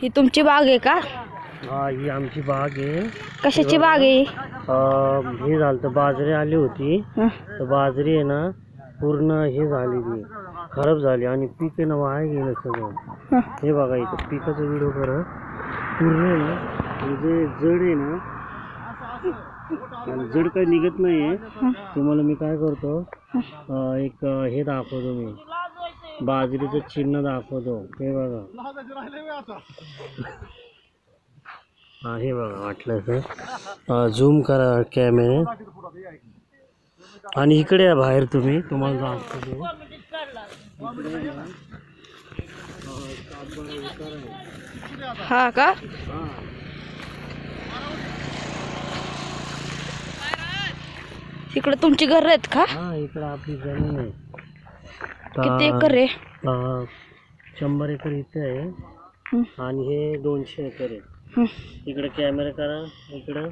ही तुमची बाग आहे का? हा, ही आमची बाग आहे. कशाची बाग आहे? हे झालं तर बाजरी आली होती, तर बाजरी आहे ना पूर्ण हे झालेली, खराब झाली आणि पीक आहे ना वाया गेलं सगळं. हे बघा इथं पिकाचा व्हिडिओ करा. पूर्ण आहे ना, म्हणजे जड आहे ना, जड काही निघत नाहीये. तुम्हाला मी काय करतो, एक हे दाखवतो, मी बाजरीचं चिन्ह दाखवतो. हे बघा, हा हे बघा, वाटलं तर झूम करा कॅमेरे आणि इकडे या बाहेर तुम्ही, तुम्हाला दाखवतो. हा का? इकडे तुमची घर आहेत का? हा, इकडे आपली जमीन आहे. किती एकर आहे? 100 एकर इथे आहे आणि हे 200 एकर आहे. इकडे कॅमेरा करा, इकडं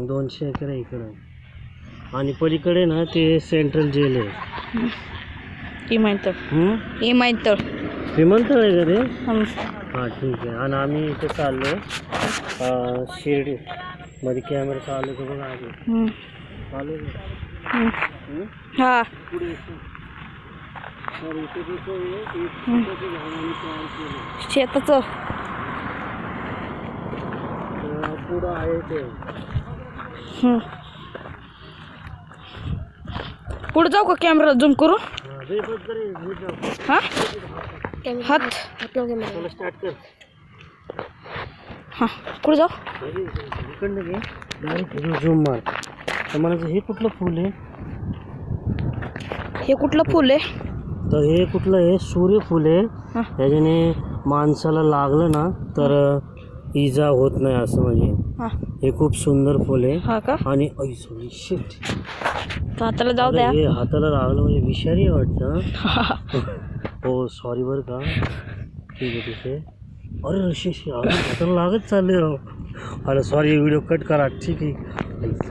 200 एकर आहे इकडं. आणि पलीकडे ना ते सेंट्रल जेल आहे. विमानतळ. विमानतळ आहे का ते? हां, ठीक आहे. आणि आम्ही इथे चाललो शिर्डी मध्ये. कॅमेरा चालू का बघा आधी, चालू हा. पुढे शेताचं पुढं आहे ते. पुढे जाऊ का कॅमेरा झूम करू? हा, हात स्टार्ट कर. हा, पुढे जाऊ. इकडनं घे, डायरेक्ट झूम मार. तर मला हे कुठलं फुल आहे? हे कुठलं फुल आहे? तर हे कुठलं आहे? सूर्यफूल आहे. त्याच्याने माणसाला लागलं ना तर इजा होत नाही असं, म्हणजे हे खूप सुंदर फुल आहे. हा का? आणि शिट, हाताला जाऊ द्या. हे हाताला लागलं म्हणजे विषारी वाटतं. हो, सॉरी बरं का. ठीक आहे, ठीक आहे. अरे हाताला लागत चालले राव. अरे सॉरी, व्हिडिओ कट करा. ठीक आहे.